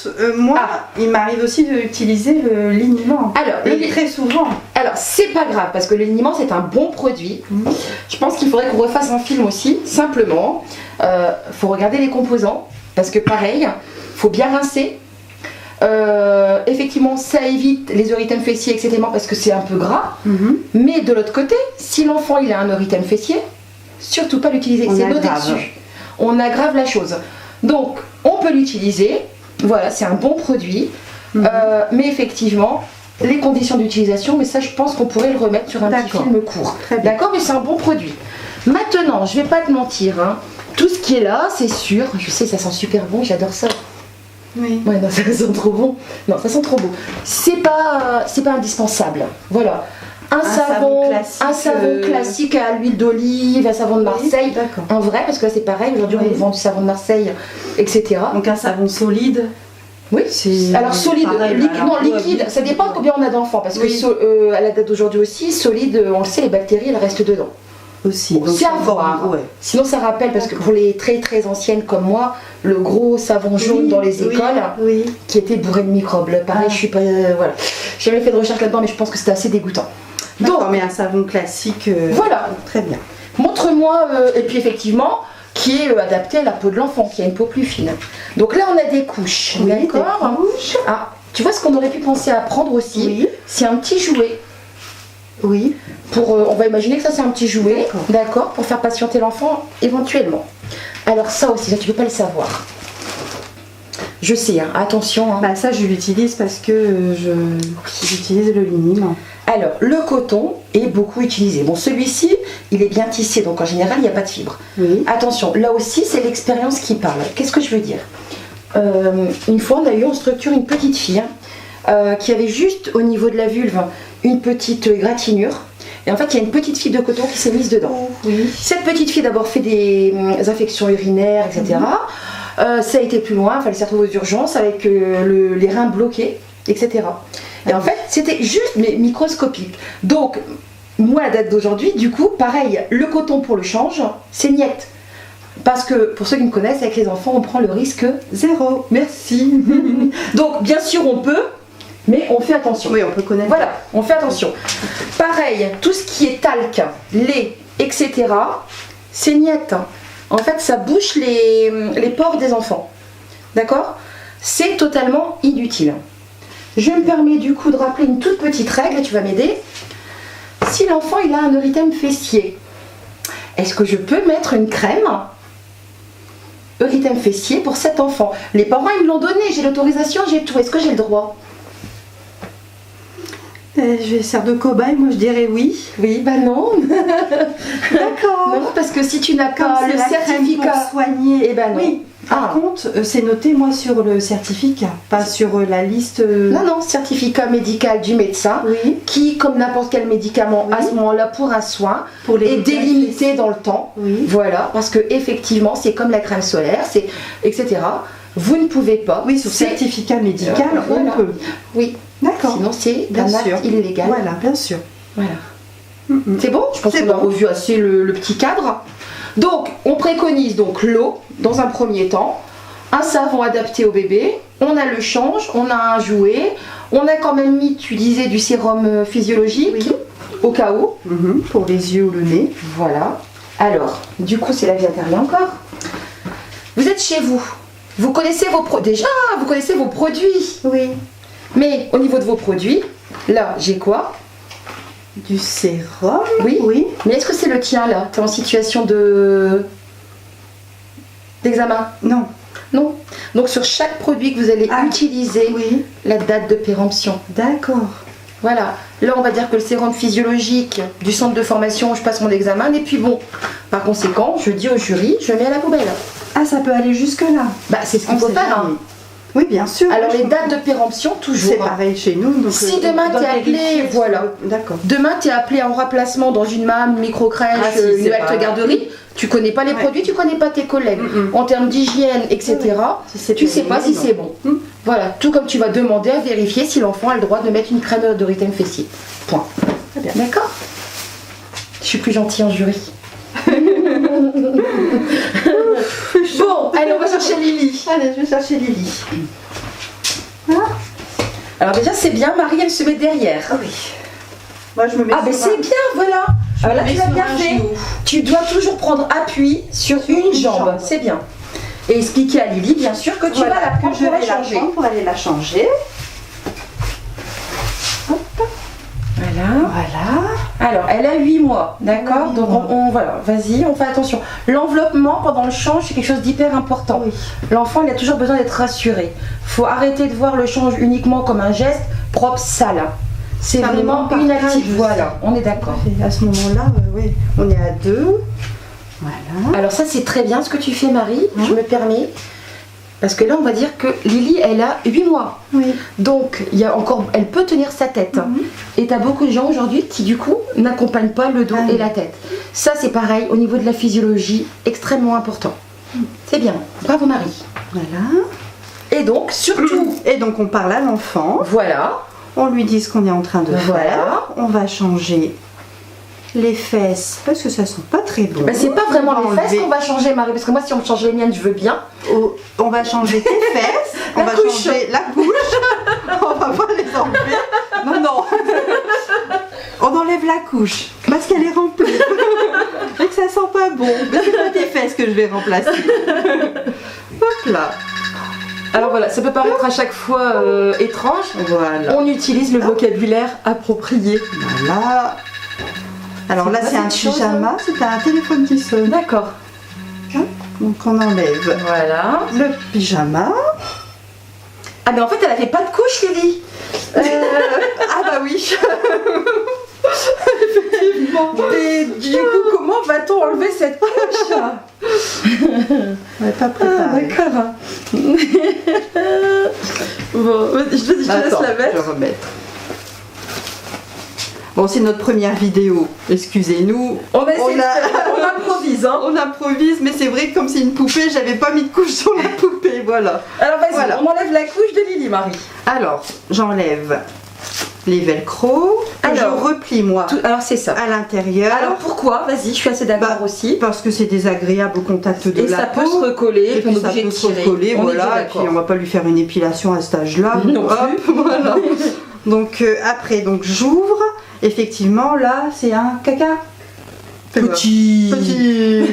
contre, moi, il m'arrive aussi d'utiliser le liniment. Alors, très souvent. Alors, c'est pas grave parce que le liniment c'est un bon produit. Je pense qu'il faudrait qu'on refasse un film aussi. Simplement, faut regarder les composants parce que pareil, faut bien rincer. Effectivement, ça évite les érythèmes fessiers, etc. parce que c'est un peu gras. Mais de l'autre côté, si l'enfant il a un érythème fessier, surtout pas l'utiliser. C'est noté dessus. On aggrave la chose. Donc, on peut l'utiliser. Voilà, c'est un bon produit. Mais effectivement, les conditions d'utilisation, mais ça, je pense qu'on pourrait le remettre sur un petit film court. D'accord, mais c'est un bon produit. Maintenant, je vais pas te mentir, hein, tout ce qui est là, c'est sûr. Je sais, ça sent super bon, j'adore ça. Oui. Ouais, non, ça sent trop bon. Non, ça sent trop beau. C'est pas indispensable. Voilà. Un savon classique à l'huile d'olive, un savon de Marseille, un vrai, parce que là c'est pareil, aujourd'hui on vend du savon de Marseille, etc. Donc un savon solide. Oui, alors solide, liquide, ça dépend de combien on a d'enfants, parce que à la date d'aujourd'hui aussi, solide, on le sait, les bactéries elles restent dedans. Aussi, donc c'est à voir. Sinon ça rappelle, parce que pour les très très anciennes comme moi, le gros savon jaune dans les écoles, qui était bourré de microbes. Là, pareil, je suis pas, voilà, j'ai jamais fait de recherche là-dedans, mais je pense que c'était assez dégoûtant. Donc, mais un savon classique, voilà, très bien. Montre-moi, et puis effectivement, qui est adapté à la peau de l'enfant, qui a une peau plus fine. Donc là, on a des couches, d'accord. Ah, tu vois ce qu'on aurait pu penser à prendre aussi, c'est un petit jouet. Oui. On va imaginer que ça c'est un petit jouet, d'accord, pour faire patienter l'enfant éventuellement. Alors ça aussi, ça tu peux pas le savoir. Je sais, hein, attention. Hein. Bah ça je l'utilise parce que j'utilise le liniment. Alors, le coton est beaucoup utilisé. Bon, celui-ci, il est bien tissé, donc en général, il n'y a pas de fibres. Attention, là aussi, c'est l'expérience qui parle. Qu'est-ce que je veux dire ? Une fois, on a eu en structure une petite fille qui avait juste au niveau de la vulve une petite égratignure. Et en fait, il y a une petite fibre de coton qui s'est mise dedans. Cette petite fille, d'abord, fait des infections urinaires, etc. Ça a été plus loin, il fallait se retrouver aux urgences avec les reins bloqués, etc. Et en fait, c'était juste microscopique. Donc, moi, à la date d'aujourd'hui, du coup, pareil, le coton pour le change, c'est niette. Parce que, pour ceux qui me connaissent, avec les enfants, on prend le risque zéro. Merci. Donc, bien sûr, on peut, mais on fait attention. Oui, on peut connaître. Voilà, on fait attention. Pareil, tout ce qui est talc, lait, etc., c'est niette. En fait, ça bouche les pores des enfants. D'accord ? C'est totalement inutile. Je me permets du coup de rappeler une toute petite règle, tu vas m'aider. Si l'enfant il a un érythème fessier, est-ce que je peux mettre une crème érythème fessier pour cet enfant? Les parents ils me l'ont donné, j'ai l'autorisation, j'ai tout. Est-ce que j'ai le droit? Je vais servir de cobaye, moi je dirais oui. Oui, bah non. D'accord. Non, parce que si tu n'as pas le certificat pour soigner, eh ben non. Oui. Par contre, c'est noté moi sur le certificat, pas sur la liste. Non, certificat médical du médecin, qui, comme n'importe quel médicament, à ce moment-là, pour un soin, est délimité dans le temps. Voilà, parce que effectivement, c'est comme la crème solaire, etc. Vous ne pouvez pas. Oui, sur certificat médical, on peut. Oui. D'accord. Sinon, c'est un acte illégal. Voilà, bien sûr. Voilà. C'est bon? Je pense qu'on a revu assez le petit cadre. Donc, on préconise donc l'eau dans un premier temps, un savon adapté au bébé, on a le change, on a un jouet, on a quand même utilisé du sérum physiologique au cas où. Pour les yeux ou le nez. Voilà. Alors, du coup, c'est la vie intérieure encore. Vous êtes chez vous. Vous connaissez vos produits. Vous connaissez vos produits. Oui. Mais au niveau de vos produits, là, j'ai quoi? Du sérum. Oui. Mais est-ce que c'est le tien là? Tu es en situation d'examen? Non. Non. Donc sur chaque produit que vous allez utiliser, la date de péremption. D'accord. Voilà. Là, on va dire que le sérum physiologique du centre de formation, je passe mon examen et puis bon. Par conséquent, je dis au jury, je mets à la poubelle. Ah, ça peut aller jusque là. Bah, c'est ce qu'il faut faire. Hein. Oui, bien sûr. Alors les dates de péremption, toujours. C'est pareil chez nous. Donc si demain tu es appelé, D'accord. Demain tu es appelé en remplacement dans une MAM, une micro-crèche, une acte garderie, tu connais pas les produits, tu connais pas tes collègues. En termes d'hygiène, etc., tu sais pas si c'est bon. Voilà, tout comme tu vas demander à vérifier si l'enfant a le droit de mettre une crème d'érythème fessier. Point. Très bien. D'accord? Je suis plus gentille en jury. Bon, allez, on va chercher Lily. Allez, je vais chercher Lily. Alors déjà c'est bien, Marie elle se met derrière. Ah oui. Moi je me mets Ah mais c'est bien, voilà. Alors là tu l'as bien fait. Genou. Tu dois toujours prendre appui sur une jambe. C'est bien. Et expliquer à Lily bien sûr que tu vas la prendre je pour la vais la changer. prendre pour aller la changer. Hop. Voilà. Voilà. Alors elle a 8 mois, d'accord. Oui, Donc voilà, vas-y, on fait attention. L'enveloppement pendant le change c'est quelque chose d'hyper important. Oui. L'enfant il a toujours besoin d'être rassuré. Faut arrêter de voir le change uniquement comme un geste propre sale. C'est un vraiment moment une partage, activité. Voilà, on est d'accord. Et à ce moment-là, oui, on est à 2. Voilà. Alors ça c'est très bien ce que tu fais Marie, je me permets. Parce que là on va dire que Lily elle a 8 mois. Oui. Donc il y a encore, elle peut tenir sa tête. Et tu as beaucoup de gens aujourd'hui qui du coup n'accompagnent pas le dos et la tête. Ça c'est pareil au niveau de la physiologie, extrêmement important. C'est bien, bravo Marie. Voilà. Et donc surtout, Et donc on parle à l'enfant. voilà. On lui dit ce qu'on est en train de Voilà. faire. On va changer les fesses parce que ça sent pas très bon. Bah, c'est pas vraiment On les va fesses enlever- qu'on va changer Marie, parce que moi si on me change les miennes je veux bien. On va changer tes fesses. On La va couche. changer la couche. On va pas les enlever. Non, non. On enlève la couche parce qu'elle est remplie. Et que ça sent pas bon. Mais c'est pas tes fesses que je vais remplacer. Hop là. Alors voilà, ça peut paraître à chaque fois étrange. Voilà. On utilise le vocabulaire approprié. Voilà. Alors là, C'est c'est pas un cette chose, pyjama. C'est un téléphone qui sonne. D'accord. Donc on enlève Voilà. le pyjama. Ah mais en fait elle avait pas de couche Lily. Ah bah oui. Effectivement. Et du coup comment va-t-on enlever cette couche? On n'est pas préparé. D'accord. Bon, je te laisse Attends, la mettre. je vais remettre. Bon, c'est notre première vidéo. Excusez-nous. On improvise hein. On improvise, mais c'est vrai que comme c'est une poupée, j'avais pas mis de couche sur la poupée. Voilà. Alors vas-y, Voilà. on enlève la couche de Lily Marie. Alors, j'enlève les velcro. Alors, je replie moi Alors c'est ça. à l'intérieur. Alors pourquoi? Vas-y, je suis assez d'accord Bah, aussi. Parce que c'est désagréable au contact de Et la ça peau. peut se recoller, Et puis on puis est ça obligé peut de se tirer. recoller, On est voilà. bien Et puis d'accord. on va pas lui faire une épilation à cet âge-là. Non Hop, plus. voilà. Donc après, donc j'ouvre. Effectivement, là, c'est un caca. Petit. Petit.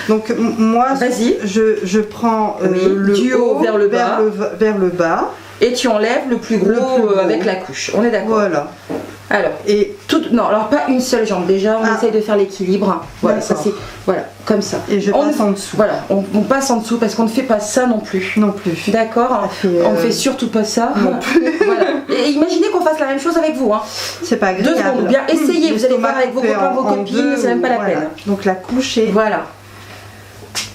Donc moi, Vas-y. je prends Oui, le du haut vers le bas. vers le bas. Et tu enlèves le plus gros, Le plus gros. avec la couche. On est d'accord. Voilà. Alors, Et non, alors pas une seule jambe. Déjà, on essaye de faire l'équilibre. Voilà, ça D'accord. c'est, voilà, comme ça. Et je passe en dessous. Voilà, on passe en dessous parce qu'on ne fait pas ça non plus. non plus. D'accord. Ça fait, On ne fait surtout pas ça. non plus. Voilà. Et imaginez qu'on fasse la même chose avec vous. Hein. C'est pas 2 agréable. secondes. Bien, essayez. Vous allez voir avec vos L'estomac copains, vos coupé en copines, deux, c'est même pas la voilà. peine. Donc la couche est Voilà.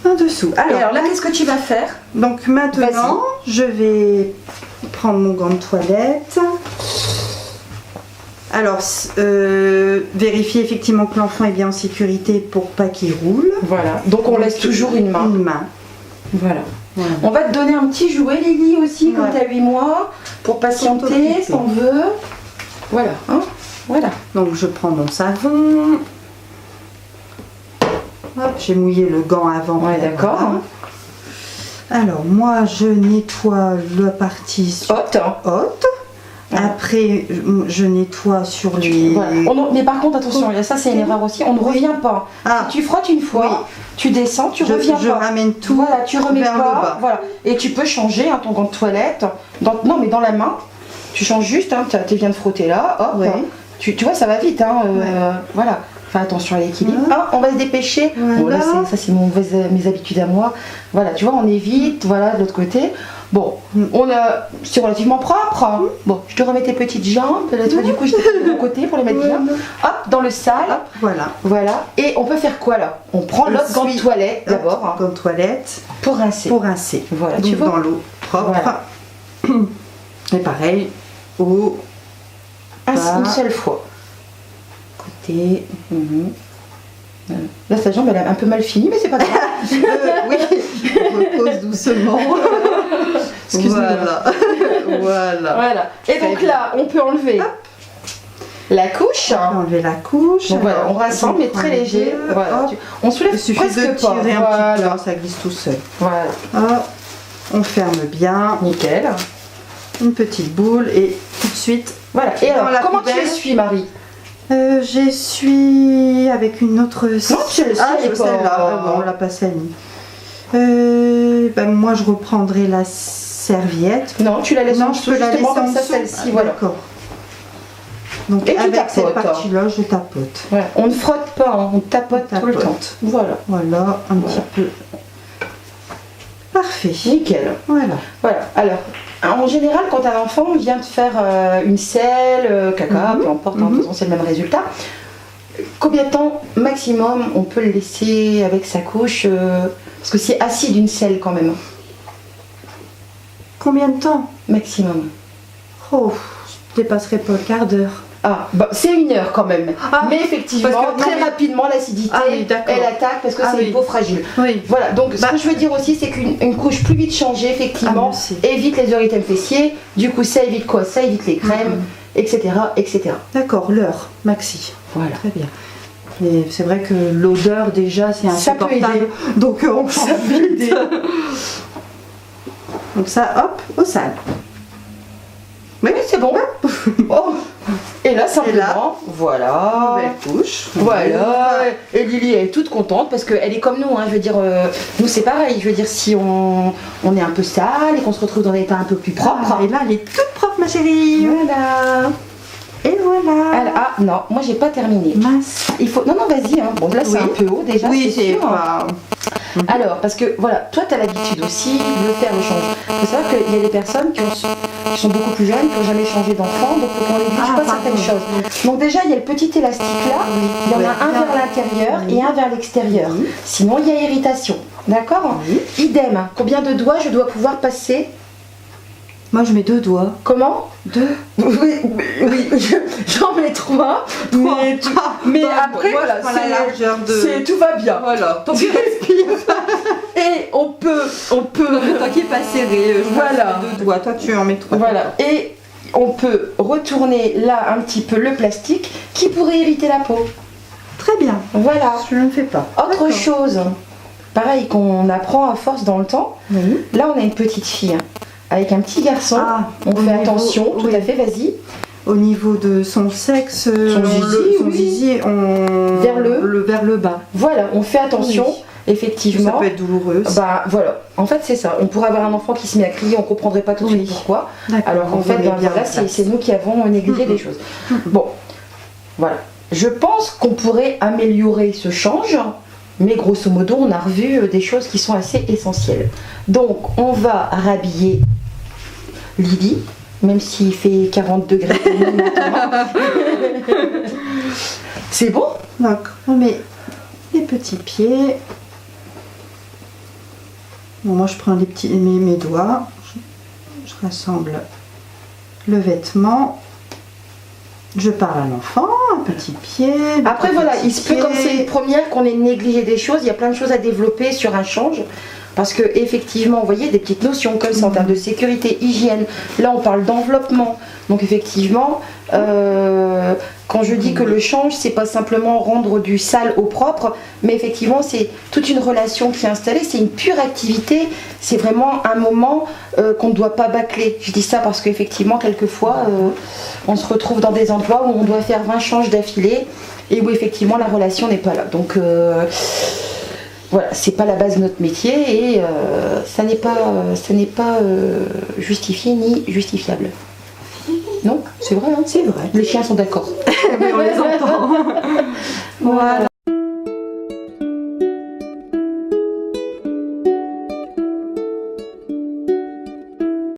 en dessous. Et alors là, qu'est-ce que tu vas faire? Donc maintenant, je vais prendre mon gant de toilette. Alors, vérifier effectivement que l'enfant est bien en sécurité pour pas qu'il roule. Voilà. Donc on laisse toujours une main. Une main. Voilà. Voilà. On va te donner un petit jouet, Lily, aussi, quand Ouais. tu as 8 mois, pour patienter, t'occuper. si t'en veux. Voilà. Hein, voilà. Donc je prends mon savon. Hop, j'ai mouillé le gant avant. Ouais, d'accord. Voilà. Alors moi, je nettoie la partie Haute. Hein. haute. Ouais. Après, je nettoie sur les... Voilà. Mais par contre, attention, ça c'est une erreur aussi, on ne revient pas. Ah. Si tu frottes une fois, Oui. tu descends, tu reviens je pas. ramène tout Voilà, tu remets vers le pas. bas. Voilà. Et tu peux changer ton gant de toilette. Non, mais dans la main, tu changes juste. Hein, tu viens de frotter là. Hop. Ouais. Tu vois, ça va vite. Hein, voilà. Fais attention à l'équilibre. Voilà. On va se dépêcher. Voilà. Bon, là, ça c'est mes habitudes à moi. Voilà, tu vois, on évite. Voilà, de l'autre côté. Bon, c'est relativement propre. Bon, je te remets tes petites jambes. Là, tu vois, du coup, je te mets de mon côté pour les mettre bien. Hop, dans le sale. Voilà. Voilà. Et on peut faire quoi là? On prend l'autre gant de toilette d'abord. Hein, Gant de toilette pour rincer. pour rincer. Voilà, Donc tu vois. dans l'eau propre. Voilà. Et pareil, au Une seule fois. côté. Là, sa jambe, elle a un peu mal fini, mais c'est pas grave. Oui, repose doucement. Excuse-moi. Voilà. Voilà. Et Très donc bien. là, on peut enlever la couche. On va enlever la couche. Donc voilà, Alors, on rassemble, mais très léger. Voilà. Hop. On soulève Il suffit presque de pas. tirer un Voilà. petit peu, ça glisse tout seul. Voilà. Hop. On ferme bien. Nickel. une petite boule et tout de suite. Voilà. Et dans alors, la comment poubelle. tu essuies, Marie? J'essuie avec une autre. Non, tu le sais celle-là. Ah bon, on l'a passée à Annie. Moi, je reprendrai la serviette. Non, tu la laisses en Non, je dessous, peux la laisser justement, en comme ça, dessous. celle-ci, voilà. D'accord. Donc Et tu avec cette tapotes. partie-là, je tapote. Voilà. On ne frotte pas, hein, on tapote tout le temps. Voilà. Voilà, un petit peu. Parfait. Nickel. Voilà. Voilà. Alors, en général, quand un enfant vient de faire une selle, caca, peu importe, de toute façon, c'est le même résultat. Combien de temps maximum on peut le laisser avec sa couche parce que c'est acide une selle quand même. Combien de temps? Maximum. Oh, je dépasserai pas le quart d'heure. Ah, bah, c'est 1 heure quand même. Ah, mais effectivement, parce que- très non, mais- rapidement, l'acidité, Ah oui, d'accord. elle attaque parce que Ah c'est oui. une peau fragile. Oui. Voilà, donc ce que je veux dire aussi, c'est qu'une couche plus vite changée, effectivement, Ah, merci. évite les érythèmes fessiers. Du coup, ça évite quoi? Ça évite les crèmes, etc., etc. D'accord, l'heure, maxi. Voilà. Très bien. Mais c'est vrai que l'odeur déjà c'est Ça peut insupportable. aider. Donc on Ça change peut vite. aider. Donc ça, hop, au sale. Oui, c'est bon. Oh. Et là, simplement, Et là, voilà. Nouvelle couche. Voilà, et Lily elle est toute contente parce qu'elle est comme nous, hein. Je veux dire, nous c'est pareil, je veux dire, si on est un peu sale et qu'on se retrouve dans un état un peu plus propre. Ah, et là, elle est toute propre, ma chérie. Voilà. Et voilà. Ah non, moi j'ai pas terminé. Mince. Il faut. Non, vas-y, hein. Bon, là c'est Oui. un peu haut déjà. Oui, c'est sûr. pas. Alors, parce que voilà, toi tu as l'habitude aussi de faire le change. Il faut savoir qu'il y a des personnes qui sont beaucoup plus jeunes, qui n'ont jamais changé d'enfant, donc on néglige pas certaines choses. Donc déjà, il y a le petit élastique là, il y en a un vers l'intérieur et un vers l'extérieur. Sinon, il y a irritation. D'accord? Idem, combien de doigts je dois pouvoir passer? Moi, je mets 2 doigts. Comment? 2. Oui, j'en mets 3. Mais après, moi, voilà, je prends la largeur de. tout va bien. Voilà. Tu respires. Et on peut. Tant qu'il est pas serré, je Voilà. mets 2 doigts. Toi, tu en mets 3. Voilà. Et on peut retourner là un petit peu le plastique qui pourrait irriter la peau. Très bien. Voilà. Je ne le fais pas. Autre D'accord. chose, pareil qu'on apprend à force dans le temps. Oui. Là, on a une petite fille hein, avec un petit garçon. Ah, on au fait niveau- attention. Tout oui. à fait. Vas-y. Au niveau de son sexe, Son zizi, on Vers le- vers le bas. Voilà. On fait attention. Oui. Effectivement. Ça peut être douloureux. Bah voilà, en fait c'est ça. On pourrait avoir un enfant qui se met à crier, on comprendrait pas tout de suite pourquoi. D'accord. Alors qu'en On fait, remet bien voilà, en place. c'est nous qui avons négligé des choses. Bon, voilà. Je pense qu'on pourrait améliorer ce change, mais grosso modo, on a revu des choses qui sont assez essentielles. Donc, on va rhabiller Lily, même s'il fait 40 degrés maintenant. C'est bon? Donc, on met les petits pieds. Bon, moi, je prends mes doigts. Je rassemble le vêtement. Je parle à l'enfant, un petit pied. Après voilà, il se peut comme c'est une première qu'on ait négligé des choses, il y a plein de choses à développer sur un change. Parce que effectivement, vous voyez, des petites notions comme ça en termes de sécurité, hygiène. Là, on parle d'enveloppement. Donc effectivement, quand je dis que le change, c'est pas simplement rendre du sale au propre, mais effectivement, c'est toute une relation qui est installée. C'est une pure activité. C'est vraiment un moment qu'on ne doit pas bâcler. Je dis ça parce qu'effectivement, quelquefois, on se retrouve dans des emplois où on doit faire 20 changes d'affilée et où effectivement la relation n'est pas là. Donc voilà, c'est pas la base de notre métier et ça n'est pas justifié ni justifiable. Non, c'est vrai, hein, C'est vrai. les chiens sont d'accord. Mais on les entend. Voilà.